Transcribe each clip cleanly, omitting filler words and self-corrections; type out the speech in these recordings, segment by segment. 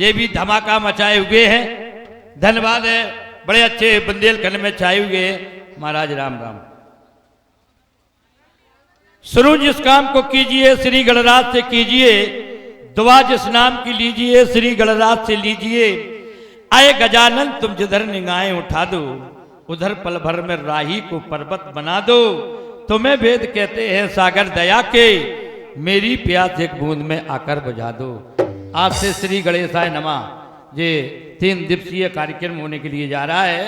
ये भी धमाका मचाए हुए हैं। धन्यवाद है, बड़े अच्छे बुंदेलखंड में छाए हुए हैं। महाराज राम राम। शुरू जिस काम को कीजिए श्री गणराज से कीजिए, दुआ जिस नाम की लीजिए श्री गणराज से लीजिए। आए गजानन तुम जिधर निगाहें उठा दो, उधर पल भर में राही को पर्वत बना दो। तुम्हें वेद कहते हैं सागर दया के, मेरी प्यास एक बूंद में आकर बुझा दो। आज से श्री गणेशाय नमः ये 3 दिवसीय कार्यक्रम होने के लिए जा रहा है।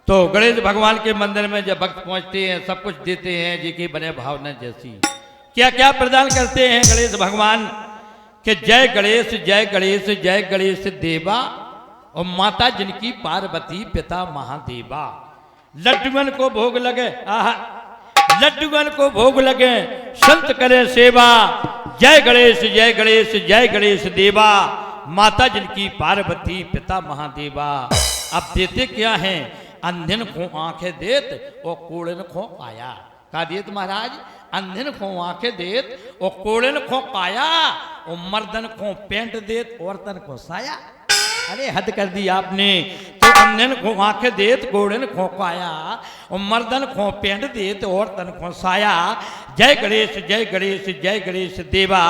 तो गणेश भगवान के मंदिर में जब भक्त पहुंचते हैं सब कुछ देते हैं जी की बने भावना जैसी। क्या क्या प्रदान करते हैं गणेश भगवान के? जय गणेश जय गणेश जय गणेश देवा, और माता जिनकी पार्वती पिता महादेवा। लड्डुगन को भोग लगे, आहा लड्डुगन को भोग लगे, संत करे सेवा। जय गणेश जय गणेश जय गणेश देवा, माता जिनकी पार्वती पिता महादेवा। अब देते क्या हैं? अंधन को आंखें देत और कोड़न को काया। का देत महाराज? अंधन को आंखें देत और कोड़न को काया, और मर्दन को पेंट देत औरतन को साया। अरे हद कर दी आपने। तो अंधन को आंखें देत कोड़न को काया, और मर्दन को पेंट देत औरतन को साया। जय गणेश जय गणेश जय गणेश देवा,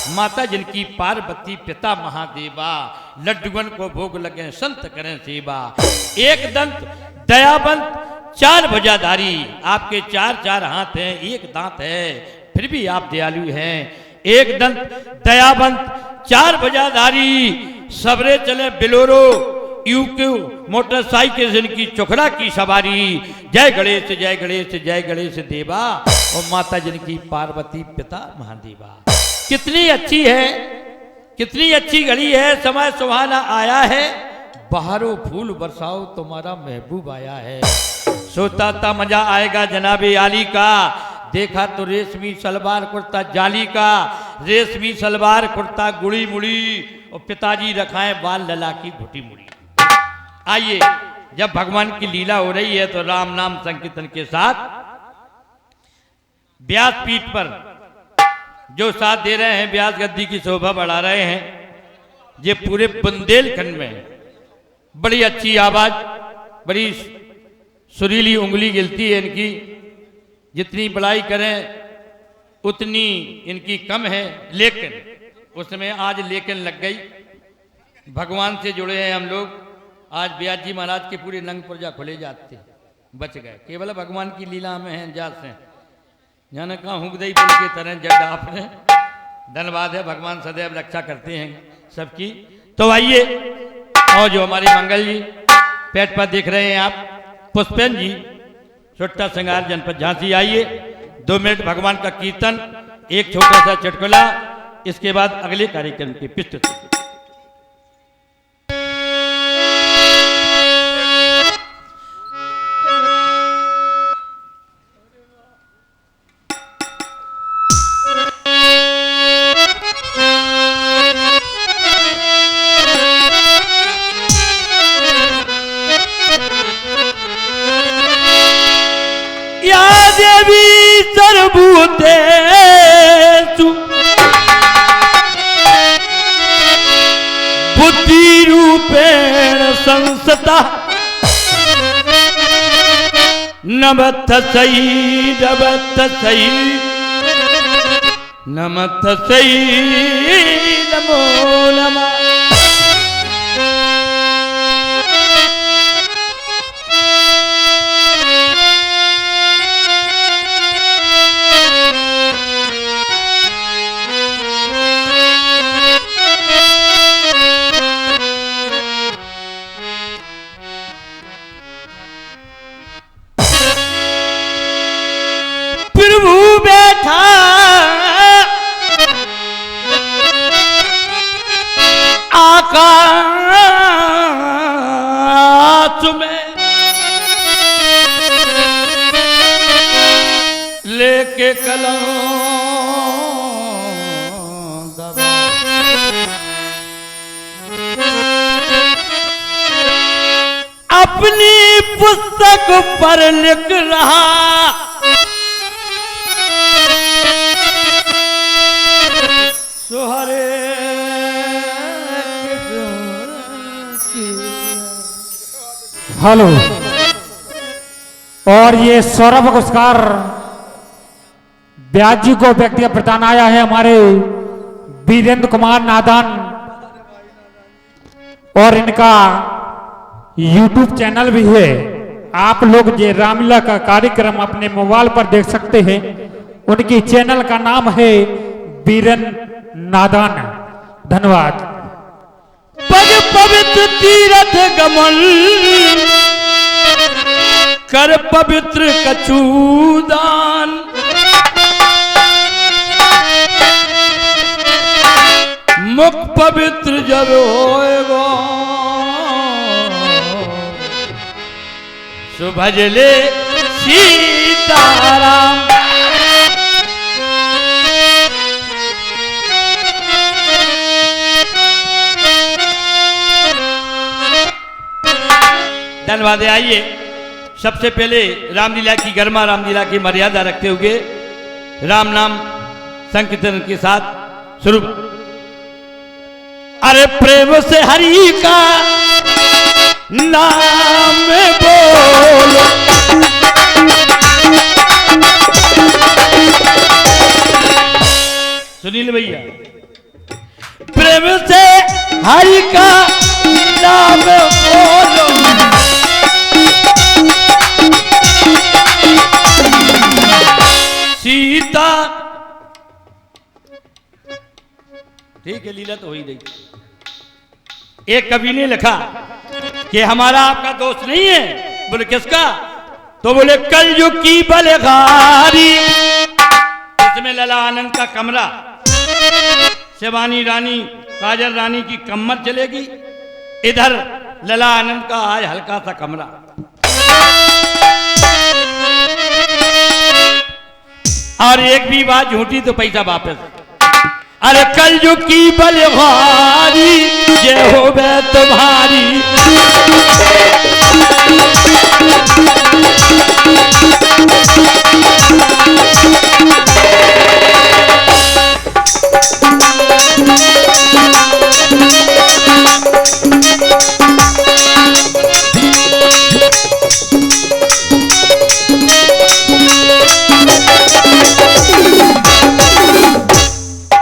माता जिनकी पार्वती पिता महादेवा। लड्डुगन को भोग लगे संत करें सेवा। एक दंत दयावंत 4 भुजाधारी, आपके 4 हाथ हैं 1 दांत है, फिर भी आप दयालु हैं। एक दंत दयावंत 4 भुजाधारी, सबरे चले बिलोरो यूक्यू मोटरसाइकिल जिनकी चुखड़ा की सवारी। जय गणेश जय गणेश जय गणेश देवा, और माता जिनकी पार्वती पिता महादेवा। कितनी अच्छी है, कितनी अच्छी घड़ी है। समय सुहाना आया है, बहारो फूल बरसाओ तुम्हारा महबूब आया है। सोता था मजा आएगा जनाबे आली का, देखा तो रेशमी सलवार कुर्ता जाली का। रेशमी सलवार कुर्ता गुड़ी मुड़ी, और पिताजी रखाएं बाल लला की घुटी मुड़ी। आइए, जब भगवान की लीला हो रही है तो राम नाम संकीर्तन के साथ व्यासपीठ पर जो साथ दे रहे हैं, व्यास गद्दी की शोभा बढ़ा रहे हैं। ये पूरे बुंदेलखंड में बड़ी अच्छी आवाज, बड़ी सुरीली उंगली गिलती है इनकी। जितनी बड़ाई करें उतनी इनकी कम है, लेकिन उसमें आज लेकिन लग गई। भगवान से जुड़े हैं हम लोग। आज व्यास जी महाराज के पूरे नंग पुर्जा खुले जाते, बच गए। केवल भगवान की लीला में हैं जात से जाने कहा हुगदई पुल की तरह जड आपने। धन्यवाद है, भगवान सदैव रक्षा करते हैं सबकी। तो आइए, और जो हमारे मंगल जी पेट पर देख रहे हैं आप, पुष्पेन जी छोटा श्रृंगार जनपद झांसी। आइए, 2 मिनट भगवान का कीर्तन, एक छोटा सा चुटकुला, इसके बाद अगले कार्यक्रम की प्रस्तुति। सर्वभूतेषु बुद्धिरूपेण संस्था, नमस्तै नमस्तै नमस्तै नमो नमः। प्रभु बैठा आकाश में, लेके कलम दबा, अपनी पुस्तक पर लिख रहा सो हरे कृष्ण हेलो। और ये सौरभ पुरस्कार ब्याज जी को व्यक्तिगत प्रदान आया है हमारे वीरेंद्र कुमार नादान, और इनका YouTube चैनल भी है। आप लोग ये रामलीला का कार्यक्रम अपने मोबाइल पर देख सकते हैं। उनकी चैनल का नाम है वीरेंद्र नादान। धन्यवाद। पग पवित्र तीरथ गमन कर पवित्र कछुदान, मुख पवित्र जब होएगा सुभजले सीताराम। धन्यवाद। आइए सबसे पहले रामलीला की गरिमा, रामलीला की मर्यादा रखते हुए राम नाम संकीर्तन के साथ शुरू। अरे प्रेम से हरि का नाम बोलो, सुनील भैया, प्रेम से हरि का नाम बोलो, सीता। ठीक है, लीला तो हो ही गई। एक कवि ने लिखा कि हमारा आपका दोस्त नहीं है। बोले किसका? तो बोले कलयुग की बलगारी। इसमें लला आनंद का कमरा, शिवानी रानी, काजल रानी की कमर चलेगी, इधर लला आनंद का आज हल्का सा कमरा। और एक भी बात झूठी तो पैसा वापस। अरे कलयुग की बलहारी ये हो वे तुम्हारी,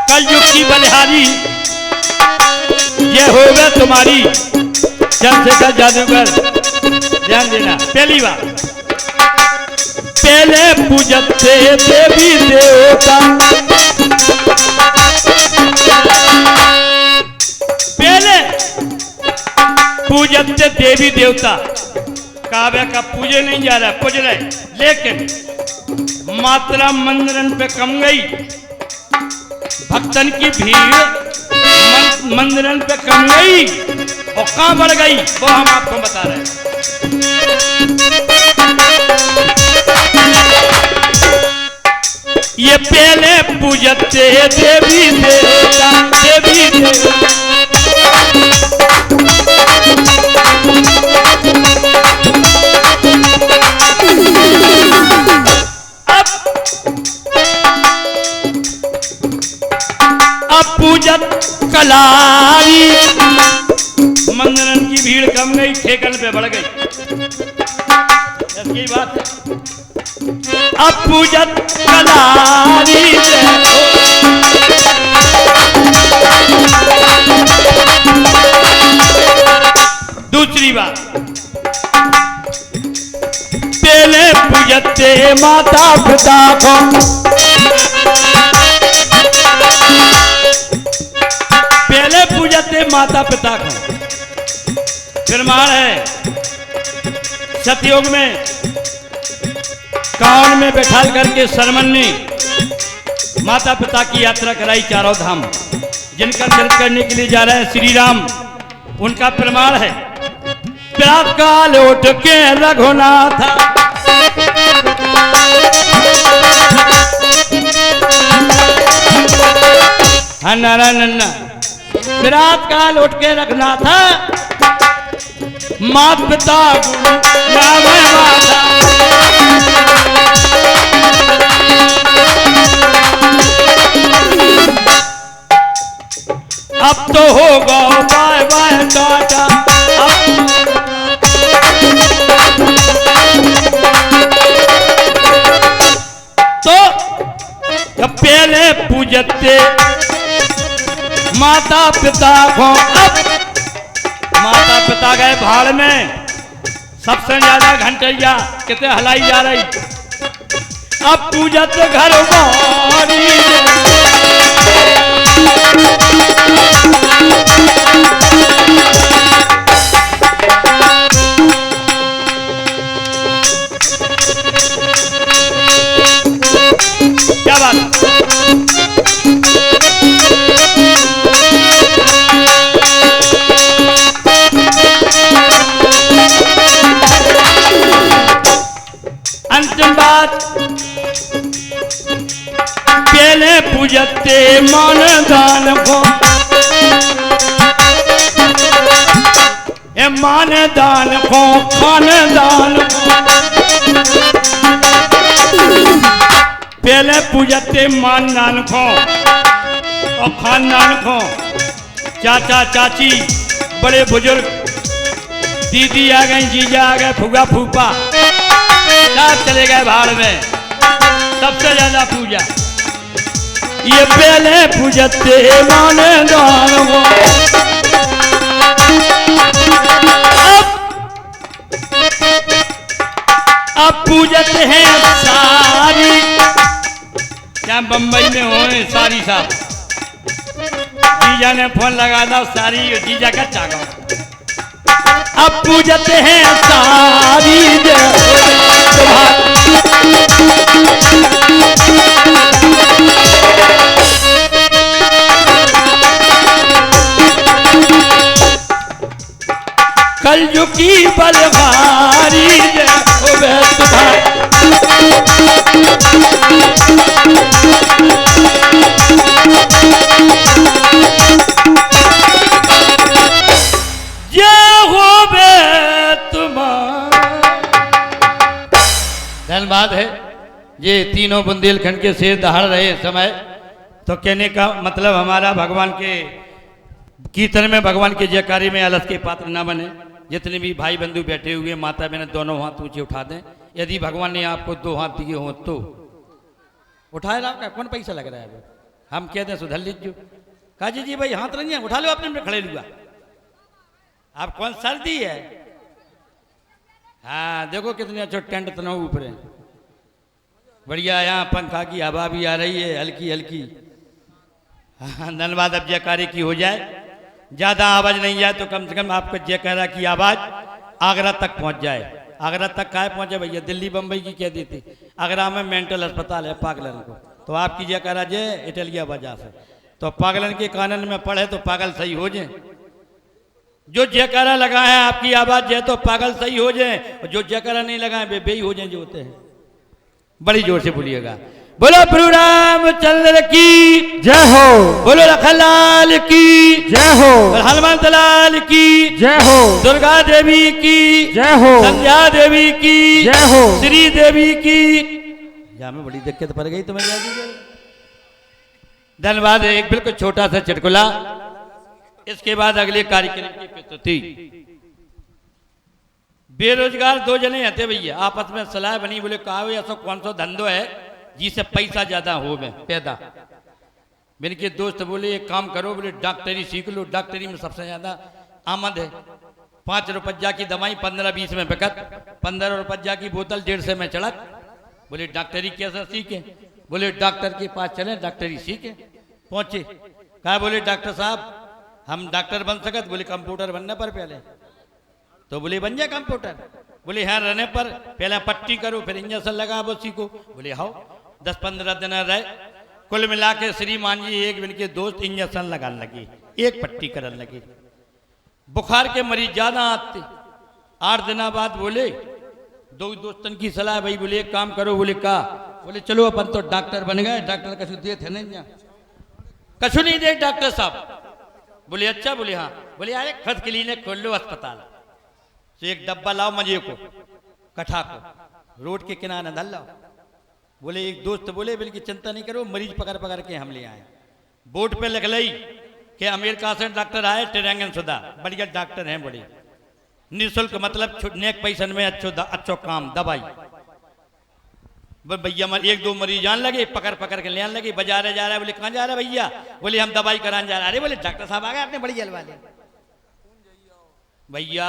कलयुग की बलिहारी ये होगा तुम्हारी। चंद्रशेखर जादूगर, ध्यान देना। पहली बार पहले पूजते देवी देवता, पहले पूजते देवी देवता। काव्य का पूजे नहीं जा रहा, पूज रहे, लेकिन मात्रा मंदिरन पे कम गई। भक्तन की भीड़ मंदिरन पे कम गई और कहां बढ़ गई वो हम आपको बता रहे हैं। ये पहले पूजते देवी देवता, देवी देवता। अब पूजत कलारी, मंदिरन की भीड़ कम गई, ठेकन पे बढ़ गई। ऐसी बात है। अब पूजत कलारी, दूसरी बात पहले पूजते माता पिता को, पहले पूजते माता पिता को। प्रमाण है सतयुग में कान में बैठा करके सरमन ने माता पिता की यात्रा कराई चारों धाम, जिनका चरित्र करने के लिए जा रहे हैं श्री राम। उनका प्रमाण है प्रातः काल उठ के रघुनाथ, नारायण विराट काल उठ के रखना था। मात पिता गुरु नाम माता, अब तो होगा बाय बाय टाटा। माता पिता को अब माता पिता गए भाड़ में, सबसे ज्यादा घंटैया कितने हलाई जा रही। अब पूजत घर बारी क्या बात। अंतिम बात, पहले पूजते मान दान को, मान दान को खानदान को, पहले पूजते मान दान को और खानदान को। चाचा चाची बड़े बुजुर्ग, दीदी आ गई, जीजा आ गए, फूफा फूफा सब चले गए भाड़ में। सबसे ज्यादा पूजा ये पहले पूजते मान दान को। अब पूजत है सारी, क्या बम्बई में हो सारी साहब, जीजा ने फोन लगा था सारी, जीजा का चागा। अब पूजत है सारी कलयुग की बलवारी धन्यवाद है। ये तीनों बुंदेलखंड के शेर दहाड़ रहे समय, तो कहने का मतलब हमारा भगवान के कीर्तन में, भगवान के जयकारी में अलस के पात्र ना बने। जितने भी भाई बंधु बैठे हुए, माता बहन दोनों हाथ ऊंचे उठा दें। यदि भगवान ने आपको 2 हाथ दिए हों तो उठाए ना, कौन पैसा लग रहा है। हम कहते हैं सुधर लीजिए। काजी जी भाई हाथ नहीं है, उठा लो, अपने खड़े लुआ। आप कौन सर्दी है। हाँ देखो कितने अच्छे टेंट तनाव ऊपर है, बढ़िया। यहाँ पंखा की हवा भी आ रही है हल्की हल्की। हाँ धन्यवाद। अब जयकारे की हो जाए, ज़्यादा आवाज़ नहीं जाए तो कम से कम आपको जयकारा की आवाज़ आगरा तक पहुँच जाए। आगरा तक काहे पहुँचे भैया, दिल्ली बम्बई की कह देती। आगरा में मेंटल अस्पताल है पागलन को, तो आपकी जयकारा जय इटलिया वजह से, तो पागलन के कानन में पढ़े तो पागल सही हो जाए। जो जयकारा लगा है आपकी आवाज़ जय तो पागल सही हो जाए, और जो जयकारा नहीं लगाए वे बेही हो जाए जो होते हैं। बड़ी जोर से बोलिएगा, बोलो प्रभु रामचंद्र की जय हो, बोलो लखनलाल की जय हो, हनुमान लाल की जय हो, दुर्गा देवी की जय हो, संध्या देवी की जय हो, श्री देवी की। या में बड़ी दिक्कत पड़ गई तुम्हें। धन्यवाद। एक बिल्कुल छोटा सा चुटकुला, इसके बाद अगले कार्यक्रम की प्रस्तुति। बेरोजगार 2 जने हते भैया, आपस में सलाह बनी, बोले कहा ऐसा कौन सा धंधो है जिससे पैसा ज्यादा हो में पैदा। मेरे के दोस्त बोले एक काम करो, बोले डॉक्टरी सीख लो, डॉक्टरी में सबसे ज्यादा आमद है। 5 रुपया की दवाई 15-20 में बिकत, 15 रुपया की बोतल 150 में चढ़त। बोले डॉक्टरी कैसे सीखे, बोले डॉक्टर के पास चले डॉक्टरी सीखे। पहुंचे, कहा बोले डॉक्टर साहब हम डॉक्टर बन सकत, बोले कंप्यूटर बनने पर पहले। तो बोले बन जाए कंप्यूटर, बोले हाँ रहने पर पहले पट्टी करो फिर इंजेक्शन लगा वो सीखो। बोले हाँ 10-15 दिन रहे, कुल मिला के श्रीमान जी एक दिन के दोस्त इंजेक्शन लगाने लगे, एक पट्टी करने लगे। बुखार के मरीज ज्यादा आते। 8 दिन बाद बोले 2 दोस्तन की सलाह, भाई बोले एक काम करो, बोले का, बोले चलो अपन तो डॉक्टर बन गए, डॉक्टर कछु दे थे नहीं, कछु नहीं दे डॉक्टर साहब। बोले अच्छा, बोले हाँ, बोले यार खुद क्लिनिक खोल लो अस्पताल। तो एक डब्बा लाओ मजे को, कठा को, रोड के किनारे धल लाओ। बोले एक दोस्त बोले बिल्कुल चिंता नहीं करो, मरीज पकड़ पकड़ के हम ले आए। बोर्ड पे लिख लई कि अमेरिका से डॉक्टर आए टेरेंगन सुधा, बढ़िया डॉक्टर हैं बड़े, निःशुल्क मतलब नेक पैसन में अच्छो काम दवाई। भैया एक दो मरीज आने लगे, पकड़ पकड़ के ले आने लगे, बाजार जा रहा है, बोले कहाँ जा रहा है भैया, बोले हम दवाई कराने जा रहे हैं। अरे बोले डॉक्टर साहब आ गए आपने बड़ी जल वाले। भैया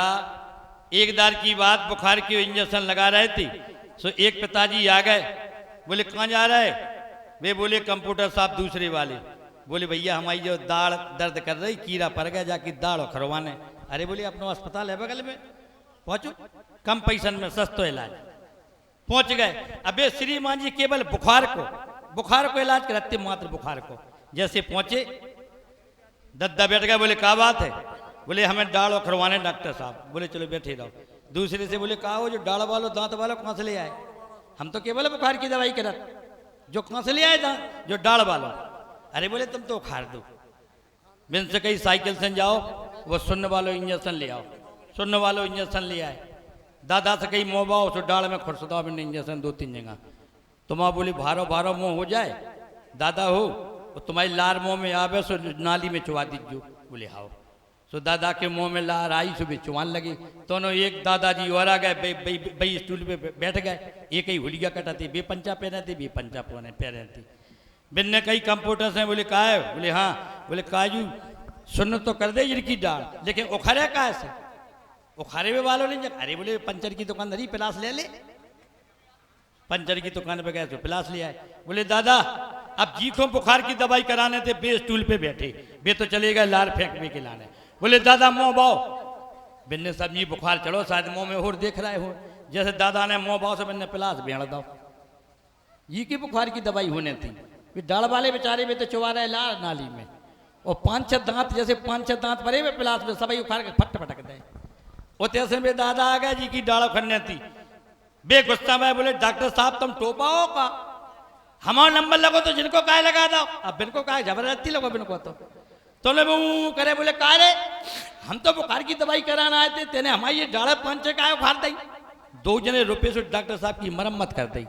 एक दार की बात, बुखार की इंजेक्शन लगा रहे थे, सो एक पिताजी आ गए, बोले कहाँ जा रहा है, वे बोले कंप्यूटर साहब दूसरे वाले, बोले भैया हमारी जो दाढ़ दर्द कर रही, कीड़ा पड़ गया, जाके दाढ़ खरवाने। अरे बोले अपना अस्पताल है बगल में, पहुंचो, कम पैसन में सस्तो इलाज। पहुंच गए। अबे श्रीमान जी केवल बुखार को इलाज कराते, मात्र बुखार को। जैसे पहुंचे दद्दा बैठ गए, बोले क्या बात है, बोले हमें दाढ़ खरवाने डॉक्टर साहब। बोले चलो बैठे रहो। दूसरे से बोले कहा हो जो दाढ़ वालो दांत वालो कहाँ से ले आए, हम तो केवल बुखार की दवाई करा, जो कहाँ से ले आए दांत जो दाढ़ वालो। अरे बोले तुम तो उखाड़ दो, बिन से कहीं साइकिल से जाओ, वो सुन्न वालो इंजेक्शन ले आओ, सुन्न वालो इंजेक्शन ले आए। दादा से कहीं मोह बाओ, सो डाल में खुरसदा मैंने इंजेक्शन 2-3 जगह। तुम्हारा बोली भारो भारो मुँह हो जाए, दादा हो और तुम्हारी लार मुँह में आवे, सो नाली में चुवा दीजिए। बोले हाओ। सो दादा के मुँह में लार आई, सो भी चुवान लगी। दोनों एक दादाजी और आ गए, बई स्टूल पे बैठ गए, एक ही हुलिया कटाती, बे पंचा पहने थे, बे पंचा पहने थी। बिन ने कई कंप्यूटर से, बोले कहा है, बोले हाँ, बोले काजू सुन्न तो कर दे जिनकी डाल, लेकिन उखाड़े कहा से, उखाड़े में वालों नहीं। अरे बोले पंचर की दुकान धरी, पिलास ले ले। पंचर की दुकान पे गए तो पिलास ले आए। बोले दादा अब जीखों बुखार की दवाई कराने थे, बे स्टूल पे बैठे, बे तो चले गए लार फेंकने के लाने। बोले दादा मुँह बाओ, बिन्ने सब जी बुखार चढ़ो, शायद मुँह में और देख रहे हो, जैसे दादा ने मुँह बाओ से बिन्ने पिलास भेड़ दो। ये की बुखार की दवाई होने थी, डाल वाले बेचारे में तो चुवा रहे लार नाली में, और 5-6 दांत, जैसे 5-6 दांत भरे हुए पिलास में, सभी उखाड़ के फट फटक दे। वो तैसे में दादा आ गया जी की डाल खड़ने थी, बे गुस्सा में बोले डॉक्टर साहब तुम टोपाओ का, हमारा नंबर लगो तो जिनको काय लगा दो, अब बिनको काय जबरदस्ती लगो बिनको तो ले वो करे, बोले का रे हम तो बुखार की दवाई कराने आए थे, तेने हमारी ये डाल 5-6 काय उखाड़ दी। 2 जने रुपये से डॉक्टर साहब की मरम्मत कर दी।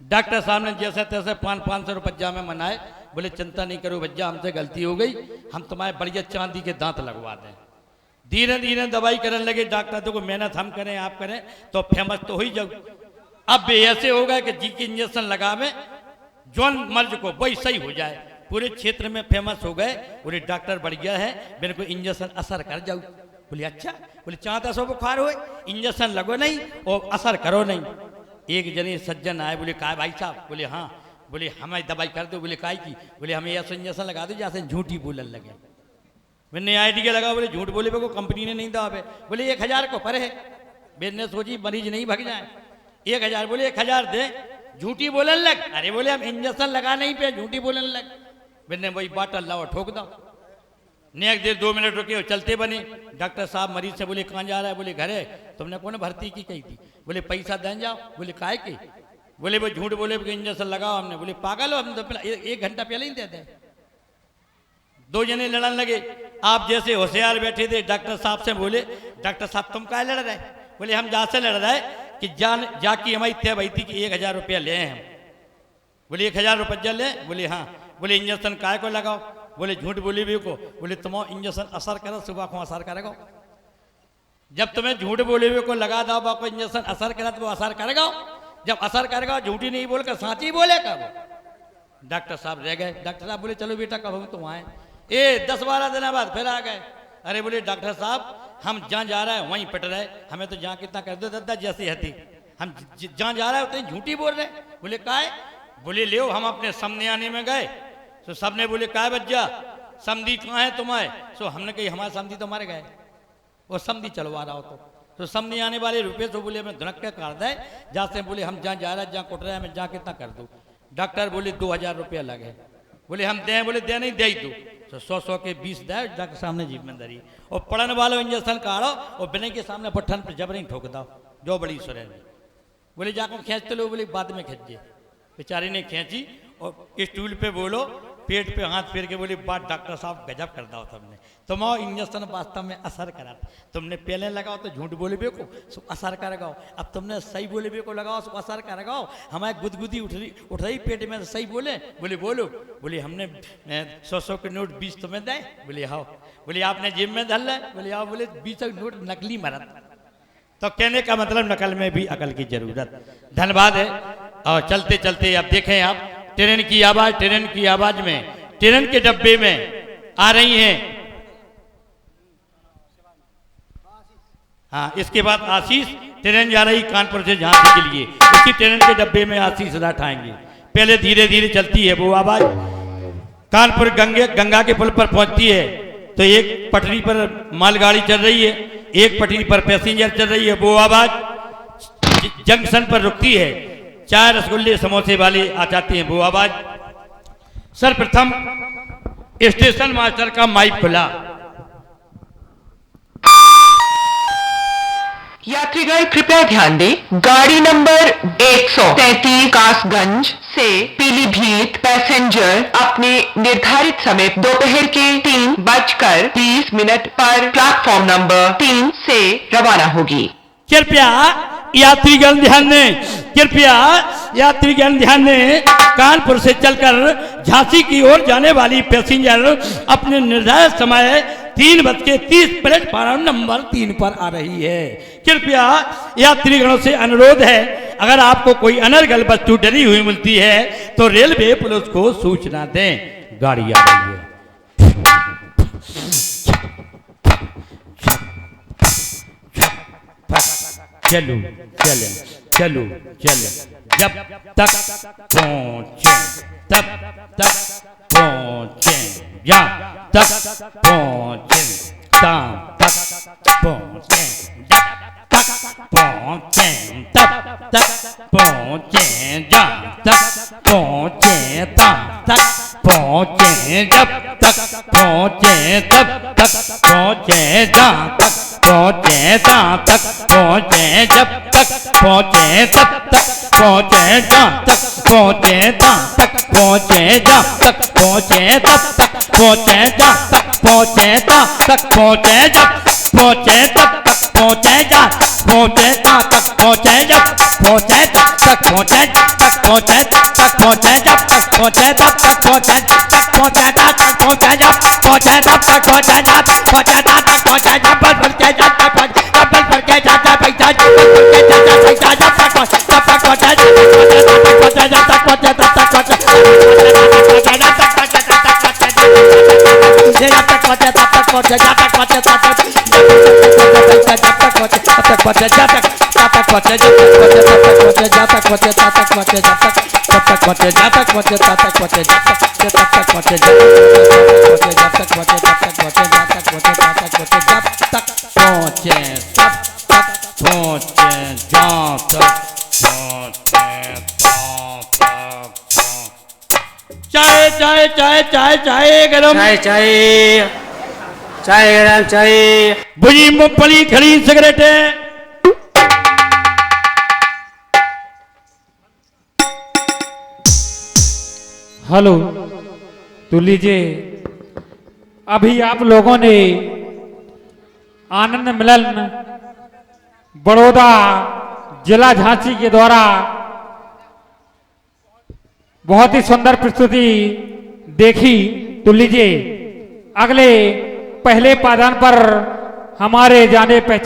डॉक्टर साहब ने जैसे तैसे 500 रुपया में मनाए, बोले चिंता नहीं करो भैया, हमसे गलती हो गई, हम तुम्हारे बढ़िया चांदी के दांत लगवा दें। धीरे धीरे दवाई करने लगे। डॉक्टर तो को मेहनत हम करें आप करें तो फेमस तो हो ही जाओ। अब ऐसे हो गए कि जी की इंजेक्शन लगावे, जौन मर्ज को वही सही हो जाए, पूरे क्षेत्र में फेमस हो गए। बोले डॉक्टर बढ़िया है, मेरे को इंजेक्शन असर कर जाओ। बोले अच्छा, बोले चाहता सो बुखार हो, इंजेक्शन लगो नहीं और असर करो नहीं। एक जने सज्जन आए, बोले कहा भाई साहब, बोले हाँ, बोले हमें दवाई कर दो। बोले काय की, बोले हमें ऐसा इंजेक्शन लगा दो जैसे झूठी बोलने लगे। मैंने आईडी लगा, बोले झूठ बोले को कंपनी ने नहीं दवा पे, बोले 1000 को पर है। मैंने सोची मरीज नहीं भाग जाए, 1000, बोले 1000 दे, झूठी बोलने लग। अरे बोले हम इंजेक्शन लगा नहीं पे, झूठी बोलने लग। मैंने वही बाटल लाओ ठोक दो। नेक देर 2 मिनट रुके, चलते बने। डॉक्टर साहब मरीज से बोले कहाँ जा रहा है, बोले घर है। तुमने कौन भर्ती की कही थी, बोले पैसा दें जाओ। बोले काय के, बोले वो झूठ बोले इंजेक्शन लगाओ हमने। बोले पागल हो, हम तो 1 घंटा पहले ही देते। 2 जने लड़ने लगे। आप जैसे होशियार बैठे थे, डॉक्टर साहब से बोले डॉक्टर साहब तुम क्या लड़ रहे, बोले हम जा से लड़ रहे कि जाकी हमारी तय भाई थी कि 1000 रुपया ले हम। बोले 1000 रुपया ले, बोले हाँ। बोले इंजेक्शन काय को लगाओ, बोले झूठ बोली भी को। बोले तुम्हारा इंजेक्शन असर करो, सुबह को असर करेगा। जब तुम्हें झूठ बोले हुए को लगा दो को इंजेक्शन असर करा तो वो असर करेगा। जब असर करेगा झूठी नहीं बोलकर साची बोलेगा वो। डॉक्टर साहब रह गए। डॉक्टर साहब बोले चलो बेटा कब हम तुम आए। 10-12 दिन बाद फिर आ गए। अरे बोले डॉक्टर साहब हम जहाँ जा रहे हैं वहीं पिट रहे, हमें तो जहाँ कितना कर दो दादा जैसी हती, हम जहाँ जा रहे हैं उतनी झूठी बोल रहे। बोले काय, बोले ले हम अपने समझे आने में गए तो सबने बोले काय बच्चा समधी कहाँ है तुम्हारे। सो हमने कही हमारे समधी तो मारे गए, वो समधी चलवा रहा हो तो समधी आने वाले रुपये तो बोले हमें धुनक के कर दे। जाते बोले हम जहाँ जा रहे हैं जहाँ कुट रहे हैं मैं जहाँ कितना कर दूँ। डॉक्टर बोले 2000 रुपया लगे। बोले हम दें, बोले दे नहीं दे ही दो। तो 100 के 20 दे डॉक्टर सामने जीप में धरी और पढ़ने वालों इंजेक्शन काढ़ो और बिना के सामने पट्ठन पर जबरी ठोक दो जो बड़ी सुरे। बोले जाको खींचते लो, बोले बाद में खींचिए। बेचारी ने खींची और स्टूल पे बोलो पेट पे हाथ फेर के बोली बात डॉक्टर साहब गजब कर दो तुमने, तुम्हारा इंजेक्शन वास्तव में असर करा। तुमने पहले लगाओ तो झूठ बोले बे को सो असर करेगा, अब तुमने सही बोले बे को लगाओ सो असर करेगा। हमारे गुदगुदी उठ रही पेट में सही बोले। बोले बोलो, बोले हमने 100 के नोट 20 तुम्हें दे। बोले हाँ। बोले आपने जेब में धर ले। बोले हाँ। बोले 20 नोट नकली मरद। तो कहने का मतलब नकल में भी अकल की जरूरत। धन्यवाद है। और चलते चलते अब देखें आप ट्रेन की आवाज में ट्रेन के डब्बे में आ रही हैं। हाँ, इसके बाद आशीष ट्रेन जा रही कानपुर से झांसी के लिए, इसी ट्रेन के डब्बे में आशीष राठ आएंगे। पहले धीरे धीरे चलती है वो आवाज, कानपुर गंगा के पुल पर पहुंचती है तो एक पटरी पर मालगाड़ी चल रही है, एक पटरी पर पैसेंजर चल रही है, वो आवाज जंक्शन पर रुकती है, चाय रसगुल्ले समोसे वाले आ जाते हैं, वो आवाज। सर्वप्रथम स्टेशन मास्टर का माइक खुला। यात्रीगण कृपया ध्यान दें, गाड़ी नंबर 133 कासगंज से पीलीभीत पैसेंजर अपने निर्धारित समय दोपहर के 3:20 पर प्लेटफॉर्म नंबर 3 से रवाना होगी। कृपया यात्रीगण ध्यान दें, कृपया यात्रीगण ध्यान दें, कानपुर से चलकर झांसी की ओर जाने वाली पैसेंजर अपने निर्धारित समय 3:30 प्लेटफॉर्म नंबर 3 पर आ रही है। कृपया यात्रीगणों से अनुरोध है, अगर आपको कोई अनर्गल वस्तु डरी हुई मिलती है तो रेलवे पुलिस को सूचना दें। गाड़ी आ रही है। चलो चलो चलो चलो, जब तक पहुंचे तब तक पहुंचे, जब तक पहुंचे तब तक पहुंचे, जब तक पहुंचे तब तक पहुंचे, जब तक पहुंचे तब तक पहुंचे, जब तक पहुंचे तब तक पहुंचे, जब तक पहुंचे तब तक पहुंचे, जब तक पहुंचे तब तक पहुंचे, जब तक पहुंचे तब तक पहुंचे, जब तक पहुंचे तब तक पहुंचे, जब तक पहुंचे तब तक पहुंचे, जब पहुंचे तब तक पहुंचे, जब पहुंचे तब तक पहुंचे, जब पहुंचे तब तक पहुंचे, तक पहुंचे तक पहुंचे, जब तक पहुंचे तब तक पहुंचे, तक पहुंचे तक पहुंचे, जब पहुंचे तब तक पहुंचे, जब पहुंचे तब तक पहुंचे, जब बस भर के जाता पहुंच, जब बस भर के जाता पैसा, जब बस भर के जाता पैसा, जब तक पहुंचे तब तक पहुंचे, जब पहुंचे तब तक पहुंचे, जब तक पहुंचे तब तक पहुंचे, जब तक पहुंचे तब तक पहुंचे, जब तक पहुंचे तब तक पहुंचे, जब तक पहुंचे तब तक पहुंचे, जब तक पहुंचे तब तक पहुंचे, जब तक पहुंचे जब तक पहुंचे, जब तक पहुंचे तब तक पहुंचे, जब तक पहुंचे तब तक पहुंचे, जब तक पहुंचे तब तक पहुंचे, जब तक पहुंचे तब तक पहुंचे, जब तक पहुंचे तब तक पहुंचे, जब तक पहुंचे तब तक पहुंचे, जब तक पहुंचे तब तक। चाय चाय चाय चाय चाय गरम, चाय चाय चाय गरम, चाय बुझी मूंगफली खड़ी सिगरेटें। हेलो, तो लीजिए, अभी आप लोगों ने आनंद मिलन बड़ौदा जिला झांसी के द्वारा बहुत ही सुंदर प्रस्तुति देखी। तो लीजिए, अगले पहले पायदान पर हमारे जाने पहचाने